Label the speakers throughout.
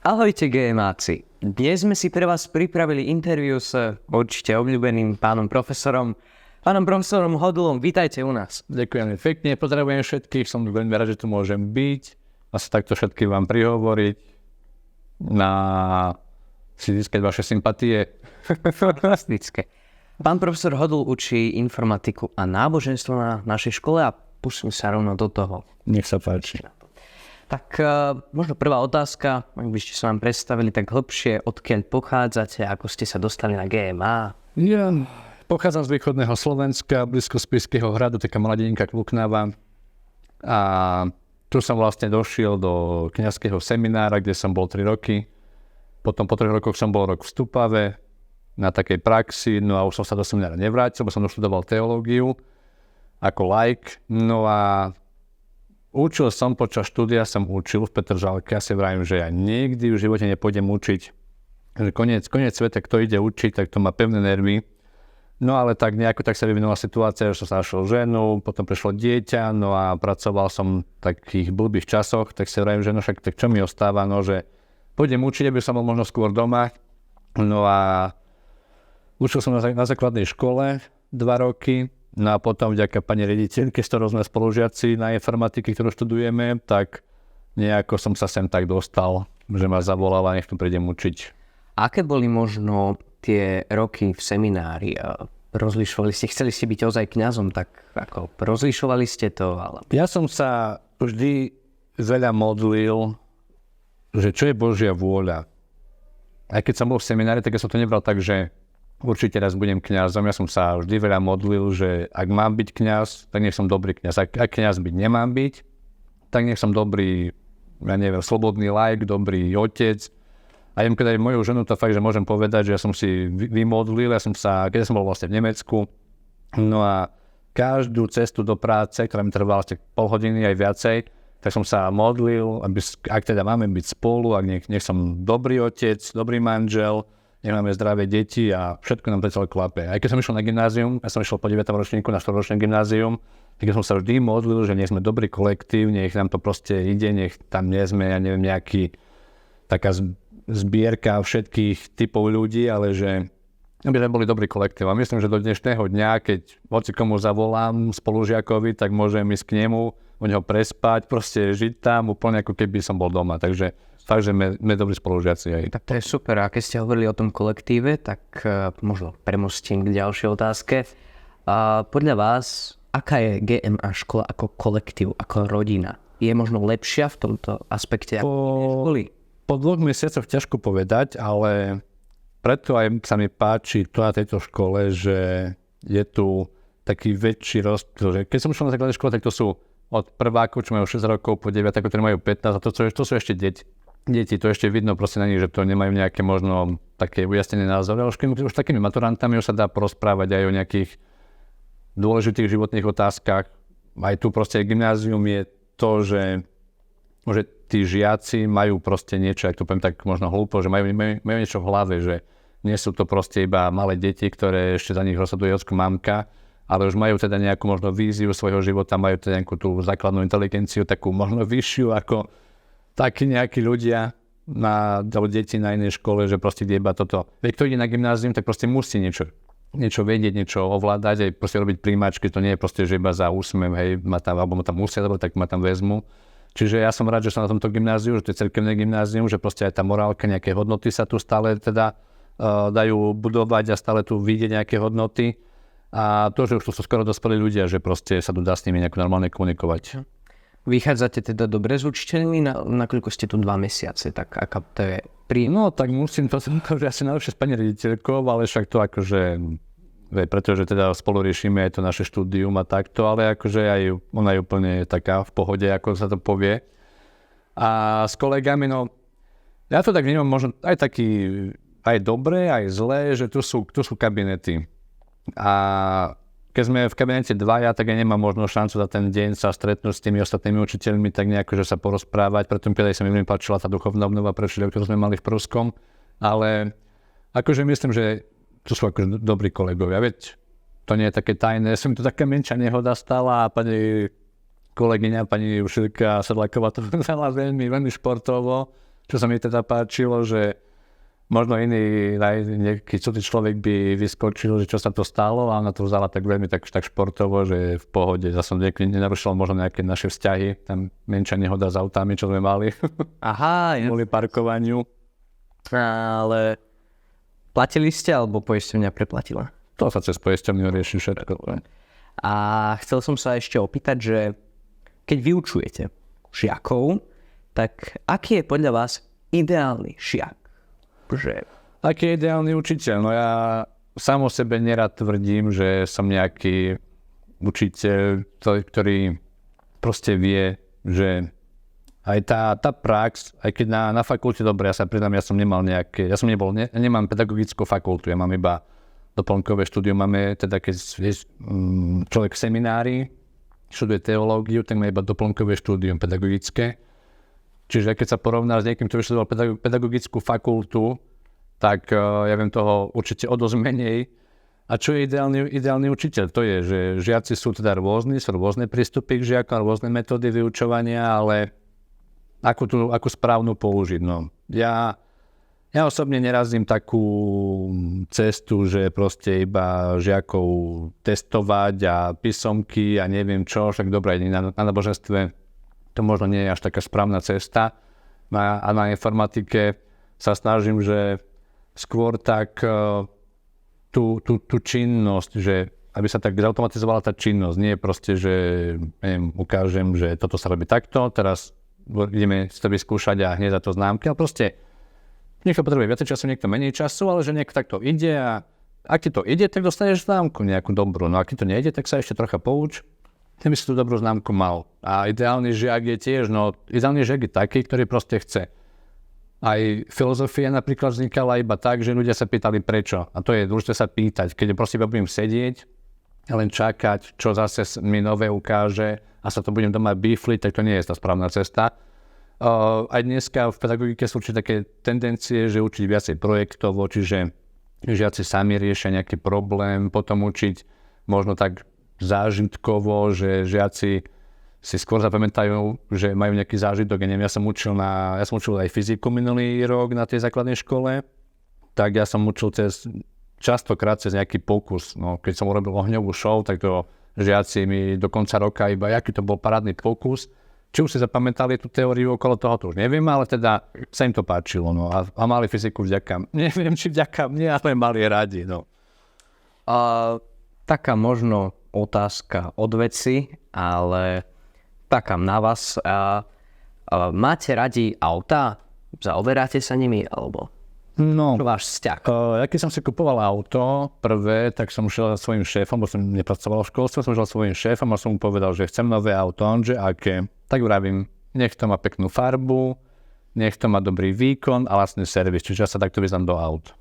Speaker 1: Ahojte GMáci. Dnes sme si pre vás pripravili interview s určite obľúbeným pánom profesorom Hodulom. Vítajte u nás.
Speaker 2: Ďakujem pekne, pozdravujem všetkých, som veľmi rád, že tu môžem byť. Asi takto všetkým vám prihovoriť na si získať vaše sympatie.
Speaker 1: Fantastické. Pán profesor Hodul učí informatiku a náboženstvo na našej škole a pustíme sa rovno do toho.
Speaker 2: Nech sa páči.
Speaker 1: Tak možno prvá otázka, ak by ste sa vám predstavili tak hlbšie, odkiaľ pochádzate, ako ste sa dostali na GMA?
Speaker 2: Ja pochádzam z východného Slovenska, blízko Spišského hradu, taká malá dedinka Kluknava. A tu som vlastne došiel do kňazského seminára, kde som bol 3 roky. Potom po 3 rokoch som bol rok v Stupave na takej praxi, no a už som sa do seminára nevrátil, bo som doštudoval teológiu ako laik. No a učil som počas štúdia, som učil v Petržalke. Ja si vravím, že ja nikdy v živote nepôjdem učiť. Že koniec sveta, kto ide učiť, tak to má pevné nervy. No ale tak nejako tak sa vyvinula situácia, že som sa našiel ženu, potom prišlo dieťa, no a pracoval som v takých blbých časoch, tak si vravím, že no však tak čo mi ostáva, no že pôjdem učiť, aby som bol možno skôr doma. No a učil som na základnej škole 2 roky. No a potom vďaka pani riaditeľke, s ktorou sme spolužiaci na informatiky, ktorú študujeme, tak nejako som sa sem tak dostal, že ma zavolala, nech tu prídem učiť.
Speaker 1: Aké boli možno tie roky v seminári? Rozlišovali ste, chceli ste byť ozaj kňazom, tak ako rozlišovali ste to? Ale...
Speaker 2: Ja som sa vždy veľa modlil, že čo je Božia vôľa. Aj keď som bol v seminári, tak ja som to nebral tak, že určite raz budem kňazom. Ja som sa vždy veľa modlil, že ak mám byť kňaz, tak nech som dobrý kňaz. Ak kňaz byť nemám byť, tak nech som dobrý, slobodný laik, dobrý otec. A jem, keď aj moju ženu, to fakt, že môžem povedať, že ja som si vymodlil, keď som bol vlastne v Nemecku, no a každú cestu do práce, ktorá mi trvala pol hodiny aj viacej, tak som sa modlil, ak teda máme byť spolu, ak nech som dobrý otec, dobrý manžel, nech máme zdravé deti a všetko nám to celé klape. Aj keď som išiel na gymnázium, ja som išiel po 9. ročníku na 4-ročné gymnázium, tak som sa vždy modlil, že nech sme dobrý kolektív, nech nám to proste ide, nech tam nie sme, ja neviem, taká zbierka všetkých typov ľudí, ale že aby sme boli dobrý kolektív. A myslím, že do dnešného dňa, keď hoci komu zavolám spolužiakovi, tak môžem ísť k nemu, u neho prespať, proste žiť tam úplne ako keby som bol doma. Takže fakt, že sme dobrí spolužiaci aj.
Speaker 1: Tak to je super. A keď ste hovorili o tom kolektíve, tak možno premostím k ďalšej otázke. Podľa vás, aká je GMA škola ako kolektív, ako rodina? Je možno lepšia v tomto aspekte ako školy?
Speaker 2: Po 2 mesiacoch ťažko povedať, ale preto aj sa mi páči to na tejto škole, že je tu taký väčší rozdiel. Že keď som išiel na základnej škole, tak to sú od prvákov, čo majú 6 rokov, po 9, ktorí majú 15, a to sú ešte deti, to ešte vidno proste na nich, že to nemajú nejaké možno také ujasnené názory, ale už takými maturantami už sa dá porozprávať aj o nejakých dôležitých životných otázkach. Aj tu proste gymnázium je to, že tí žiaci majú proste niečo, ak to poviem tak možno hlúpo, že majú niečo v hlave, že nie sú to proste iba malé deti, ktoré ešte za nich rozhoduje ocko, mamka, ale už majú teda nejakú možno víziu svojho života, majú teda nejakú tú základnú inteligenciu, takú možno vyššiu ako takí nejakí ľudia deti na inej škole, že proste iba toto. Veď kto ide na gymnázium, tak proste musí niečo vedieť, niečo ovládať, aj proste robiť príjmačky, to nie je proste, že iba za úsmev, hej, alebo ma tam musia, tak ma tam vezmu. Čiže ja som rád, že som na tomto gymnáziu, že to je cirkevné gymnázium, že proste aj tá morálka, nejaké hodnoty sa tu stále teda dajú budovať a stále tu vidieť nejaké hodnoty. A to, že už tu sú skoro dospelí ľudia, že proste sa tu dá s nimi nejako normálne komunikovať.
Speaker 1: Vychádzate teda dobre s učiteľmi, nakoľko ste tu 2 mesiace, tak aká to je
Speaker 2: No tak musím to že asi najlepšie s pani riaditeľkou, ale však to akože, pretože teda spolu riešime aj to naše štúdium a takto, ale akože aj ona je úplne taká v pohode, ako sa to povie. A s kolegami, no ja to tak vnímam možno aj taký, aj dobré, aj zlé, že tu sú kabinety. A keď sme v kabinete 2, tak ja nemám možno šancu za ten deň sa stretnúť s tými ostatnými učiteľmi, tak nejako, že sa porozprávať. Preto mi sa mi veľmi páčila tá duchovná obnova pre všetkých, ktorú sme mali v Pruskom. Ale akože myslím, že tu sú akože dobrí kolegovia. Veď to nie je také tajné. Som mi tu taká menšia nehoda stala a pani kolegyňa, pani Jušilka Sedláková to vzala veľmi, veľmi športovo. čo sa mi teda páčilo, že možno nejaký cudzí človek by vyskočil, že čo sa to stalo a ona to vzala tak veľmi tak športovo, že v pohode. Ja som nenarušil možno nejaké naše vzťahy, tam menšia nehoda s autami, čo sme mali.
Speaker 1: Aha,
Speaker 2: Kvôli parkovaniu.
Speaker 1: Ale platili ste, alebo poisťovňa preplatila?
Speaker 2: To sa cez poisťovňu rieši všetko.
Speaker 1: A chcel som sa ešte opýtať, že keď vyučujete žiakov, tak aký je podľa vás ideálny žiak?
Speaker 2: Aký je ideálny učiteľ? No ja sám o sebe nerad tvrdím, že som nejaký učiteľ, ktorý proste vie, že aj tá prax, aj keď na fakulte, dobre, ja sa priznám, nemám pedagogickú fakultu, ja mám iba doplnkové štúdium, máme teda, keď človek v seminári študuje teológiu, tak má iba doplnkové štúdium pedagogické. Čiže keď sa porovná s niekým, kto vyštudoval pedagogickú fakultu, tak ja viem toho určite o dosť menej. A čo je ideálny učiteľ? To je, že žiaci sú teda rôzni, sú rôzne prístupy k žiakom, rôzne metódy vyučovania, ale akú správnu použiť. No. Ja osobne nerazím takú cestu, že proste iba žiakov testovať a písomky a neviem čo, však dobré, na náboženstve to možno nie je až taká správna cesta. A na informatike sa snažím, že skôr tak tú činnosť, že aby sa tak zautomatizovala tá činnosť. Nie je proste, že ukážem, že toto sa robí takto, teraz ideme si to vyskúšať a hneď za to známky. Ale proste niekto potrebuje viac času, niekto menej času, ale že niekto takto ide a ak ti to ide, tak dostaneš známku nejakú dobrú. No ak ti to nejde, tak sa ešte trocha pouč. Ty by si tú dobrú známku mal. A ideálny žiak je tiež, ideálny žiak je taký, ktorý proste chce. Aj filozofia napríklad vznikala iba tak, že ľudia sa pýtali prečo. A to je dôležité sa pýtať. Keď proste budem sedieť a len čakať, čo zase mi nové ukáže a sa to budem doma bifliť, tak to nie je tá správna cesta. Aj dneska v pedagogike sú určite také tendencie, že učiť viacej projektovo, čiže žiaci sami riešia nejaký problém, potom učiť možno tak zážitkovo, že žiaci si skôr zapamätajú, že majú nejaký zážitok. Ja som učil aj fyziku minulý rok na tej základnej škole, tak ja som učil častokrát cez nejaký pokus. No, keď som urobil ohňovú show, tak to žiaci mi do konca roka iba, aký to bol parádny pokus. Či už si zapamätali tú teóriu okolo toho, to už neviem, ale teda sa im to páčilo. No, a mali fyziku neviem, či vďaka mne, ale mali radi. No.
Speaker 1: Taká možno otázka od veci, ale taká na vás. Máte radi autá? Zaoberáte sa nimi, alebo čo váš vzťah?
Speaker 2: Keď som si kupoval auto prvé, tak som šiel za svojím šéfom, bo som nepracoval v školstve, som šiel za svojím šéfom a som mu povedal, že chcem nové auto, že aké. Tak vravím, nech to má peknú farbu, nech to má dobrý výkon a vlastný servis, čiže ja sa takto vyznám do aut.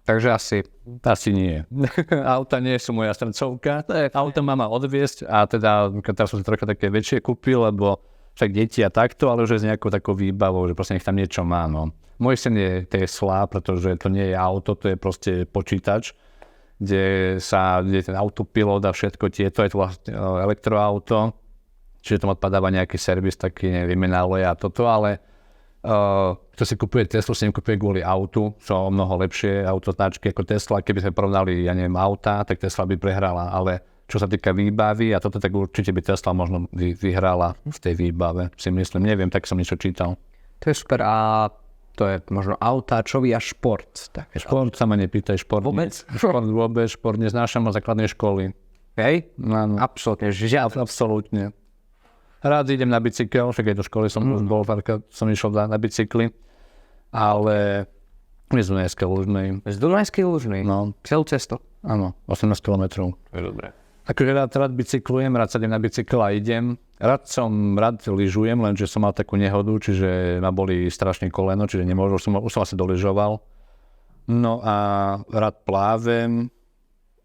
Speaker 2: Takže asi nie. Auta nie sú moja srdcovka. Auto má odviesť a teda teraz som si trocha také väčšie kúpil, lebo však deti a takto, ale už je s nejakou takou výbavou, že proste nech tam niečo má. No. Môj syn je Tesla, pretože to nie je auto, to je proste počítač, kde je ten autopilot a všetko tieto, je to vlastne elektroauto, čiže tam odpadáva nejaký servis, taký výmena oleja a toto, ale kto si kupuje Teslu, si nekupuje kvôli autu, čo mnoho lepšie auto značky ako Tesla. Keby sme porovnali, auta, tak Tesla by prehrala, ale čo sa týka výbavy a toto, tak určite by Tesla možno vyhrala v tej výbave, si myslím. Neviem, tak som niečo čítal.
Speaker 1: To je super a to je možno auta, čo vy a šport. Tak,
Speaker 2: šport sa ma nepýtaj, šport šport neznášam od základnej školy.
Speaker 1: Hej?
Speaker 2: No.
Speaker 1: Absolutne,
Speaker 2: absolútne. Rád idem na bicykel, však aj do školy som išiel na bicykli, ale z Dunajskej Lužnej.
Speaker 1: Z Dunajskej Lužnej?
Speaker 2: No.
Speaker 1: Celú cestu?
Speaker 2: Áno, 18 km.
Speaker 1: To je dobré.
Speaker 2: Akože rád bicyklujem, rád sa idem na bicykel a idem. Rád lyžujem, lenže som mal takú nehodu, čiže ma boli strašne koleno, čiže už som asi dolyžoval. No a rád plávem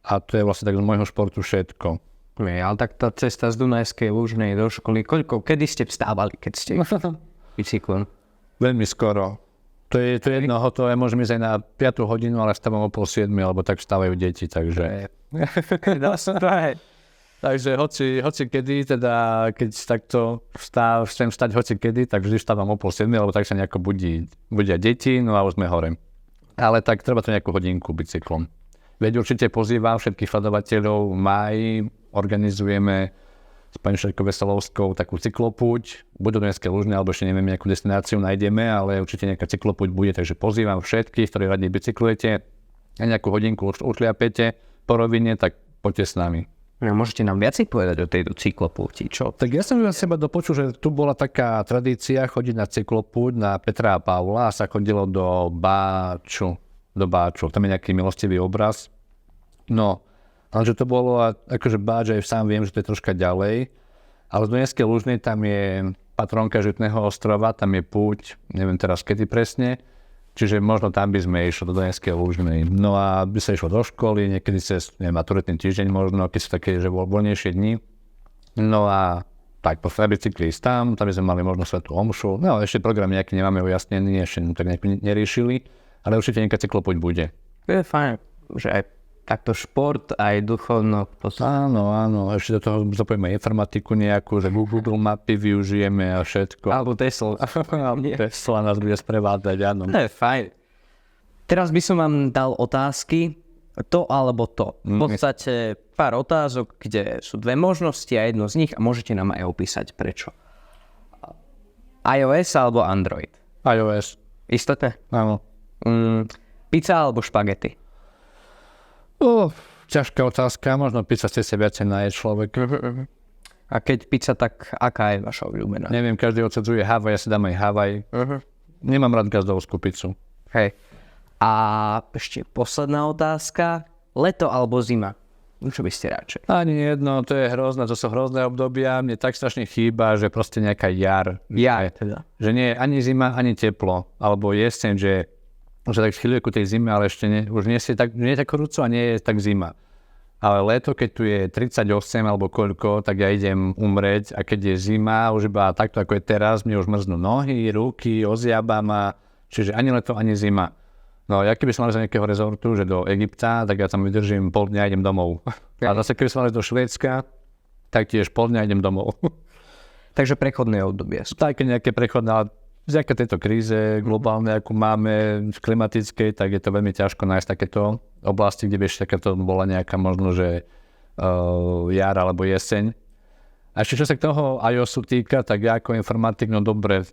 Speaker 2: a to je vlastne tak z môjho športu všetko.
Speaker 1: Ale tak tá cesta z Dunajskej Lužnej do školy, kedy ste vstávali, keď ste bicyklom?
Speaker 2: Veľmi skoro. To je jednoho, to ja môžem ísť aj na 5 hodinu, ale vstávam o 6:30, alebo tak vstávajú deti, takže... Takže hoci kedy, teda keď takto chcem vstať hoci kedy, tak vždy vstávam o 6:30, lebo tak sa nejako budia deti, no a už sme hore. Ale tak treba to nejakú hodinku bicyklom. Veď určite pozývam všetkých sledovateľov, v máji organizujeme s pani Šerkou Veselovskou takú cyklopúť, buď do Dunajskej Lužnej, alebo ešte neviem, nejakú destináciu nájdeme, ale určite nejaká cyklopúť bude, takže pozývam všetkých, ktorí radi bicyklujete a nejakú hodinku ušliapete po rovine, tak poďte s nami.
Speaker 1: No, môžete nám viacej povedať o tejto cyklopúti, čo?
Speaker 2: Tak ja som z seba dopočul, že tu bola taká tradícia chodiť na cyklopúť na Petra a Pavla a sa chodilo do Báču. Tam je nejaký milostivý obraz. No, ale že to bolo, akože Báč aj sám viem, že to je troška ďalej, ale z Dunajskej Lužnej tam je patrónka Žitného ostrova, tam je púť, neviem teraz kedy presne, čiže možno tam by sme išli do Dunajskej Lužnej. No a by sa išlo do školy, niekedy cez maturitný týždeň možno, keď sú také, že voľnejšie dni. No a tak po bicykli ísť tam by sme mali možno svätú omšu. No ešte program nejaký nemáme ujasnený, ešte tak nejak neriešili, ale určite nejaká cyklopúť bude.
Speaker 1: To je fajn, že aj takto šport, aj duchovno.
Speaker 2: Áno, ešte do toho zapojíme informatiku nejakú, že Google mapy využijeme a všetko.
Speaker 1: Alebo Tesla.
Speaker 2: Tesla nás bude sprevádzať, áno.
Speaker 1: To je fajn. Teraz by som vám dal otázky, to alebo to. V podstate pár otázok, kde sú dve možnosti a jedno z nich a môžete nám aj opísať prečo. iOS alebo Android?
Speaker 2: iOS.
Speaker 1: Istotne?
Speaker 2: Áno.
Speaker 1: Pizza alebo špagety?
Speaker 2: Ťažká otázka, možno pizza chce sa viacej najeť človek.
Speaker 1: A keď pizza, tak aká je vaša obľúbená?
Speaker 2: Neviem, každý odsadzuje Havaj, ja si dám aj Havaj. Nemám rád gazdovskú pizzu.
Speaker 1: Hej. A ešte posledná otázka. Leto alebo zima? Čo by ste radšej?
Speaker 2: Ani jedno, to je hrozné, to sú hrozné obdobia. Mne tak strašne chýba, že proste nejaká jar.
Speaker 1: Ja teda.
Speaker 2: Že nie je ani zima, ani teplo. Alebo jeseň, že tak chvíľuje ku tej zime, ale ešte už nie je tak horúco a nie je tak zima. Ale leto, keď tu je 38 alebo koľko, tak ja idem umrieť a keď je zima, už iba takto ako je teraz, mne už mrznú nohy, ruky, oziaba ma, čiže ani leto, ani zima. No ja keby som mal z nejakého rezortu, že do Egypta, tak ja tam vydržím pol dňa a idem domov. A zase keby som mal do Švédska, tak tiež pol dňa idem domov.
Speaker 1: Takže prechodné obdobie.
Speaker 2: Také nejaké prechodné, ale vďaka tejto kríze globálnej, akú máme v klimatickej, tak je to veľmi ťažko nájsť takéto oblasti, kde vieš, takéto bola nejaká možno, že jar alebo jeseň. A ešte čo sa k toho iOSu týka, tak ja ako informatik, no dobre.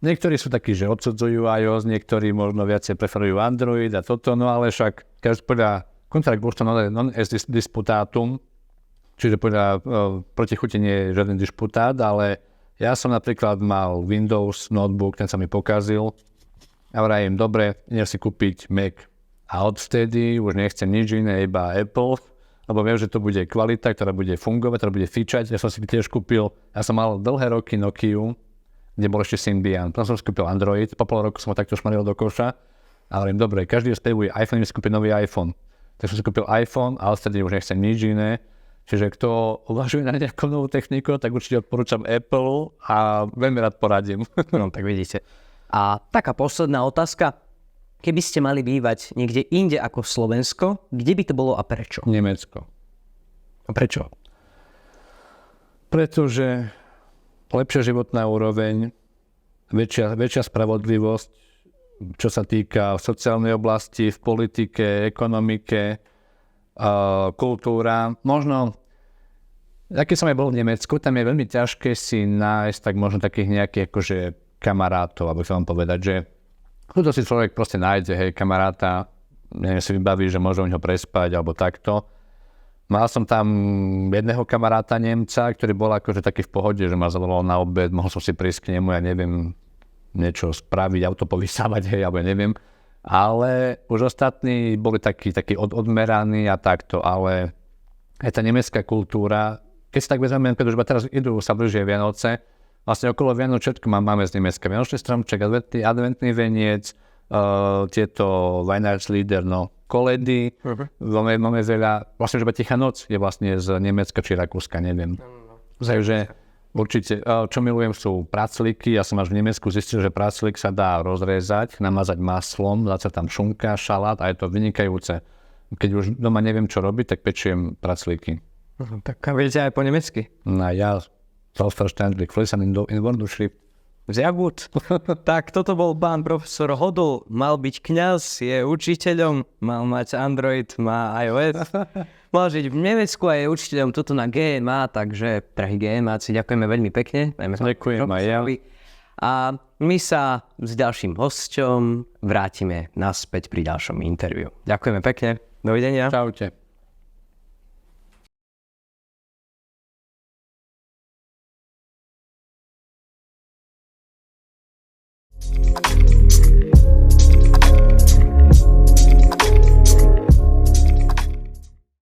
Speaker 2: Niektorí sú takí, že odsudzujú iOS, niektorí možno viacej preferujú Android a toto, no ale však podľa contract non est disputatum, čiže podľa protichuti nie je žiaden disputát, ale ja som napríklad mal Windows notebook, ten sa mi pokazil a vrajím, dobre, idem si kúpiť Mac. A odvtedy už nechcem nič iné, iba Apple, lebo viem, že to bude kvalita, ktorá bude fungovať, ktorá bude fičať. Ja som si tiež kúpil, ja som mal dlhé roky Nokiu, kde bol ešte Symbian. Potom som si kúpil Android, po pol roku som ho takto šmaril do koša a hovorím, dobre, každý spevuje iPhone, idem si kúpiť nový iPhone. Tak som si kúpil iPhone a odvtedy už nechcem nič iné. Čiže kto uvažuje na nejakú novú techniku, tak určite odporúčam Apple a veľmi rád poradím.
Speaker 1: No tak vidíte. A taká posledná otázka. Keby ste mali bývať niekde inde ako Slovensko, kde by to bolo a prečo?
Speaker 2: Nemecko.
Speaker 1: A prečo?
Speaker 2: Pretože lepšia životná úroveň, väčšia spravodlivosť, čo sa týka v sociálnej oblasti, v politike, ekonomike, kultúra. Možno, keď som aj bol v Nemecku, tam je veľmi ťažké si nájsť tak možno takých nejakých akože kamarátov, aby som vám povedať, že kto si človek proste nájde, hej, kamaráta, neviem si vybaví, že môže u neho prespať alebo takto. Mal som tam jedného kamaráta Nemca, ktorý bol akože taký v pohode, že ma zavolal na obed, mohol som si prísť k nemu, ja neviem, niečo spraviť, auto povysávať, hej, alebo neviem. Ale už ostatní boli takí odmeraní a takto, ale aj tá nemecká kultúra, keď si tak vezmeme, keď už teraz idú sa blížie Vianoce, vlastne okolo Vianoc všetko máme z Nemecka. Vianočný stromček, adventný veniec, tieto Weihnachtslieder, no, koledy, máme veľa, vlastne už Tichá noc je vlastne z Nemecka či Rakúska, neviem. Takže určite, čo milujem sú praclíky, ja som až v Nemecku zistil, že praclík sa dá rozrezať, namazať maslom, dať sa tam šunka, šalát a je to vynikajúce. keď už doma neviem, čo robiť, tak pečiem praclíky.
Speaker 1: Tak a viete aj po nemecky?
Speaker 2: Na ja selbstverständlich fließen in Wunderschrift.
Speaker 1: Sehr gut. Tak toto bol pán profesor Hodl, mal byť kňaz, je učiteľom, mal mať Android, má iOS, mal žiť v Nemecku a je učiteľom tuto na GMA, takže drahí GMáci, ďakujeme veľmi pekne.
Speaker 2: Ďakujem aj ja.
Speaker 1: A my sa s ďalším hosťom vrátime naspäť pri ďalšom interviu. Ďakujeme pekne, dovidenia.
Speaker 2: Čaute.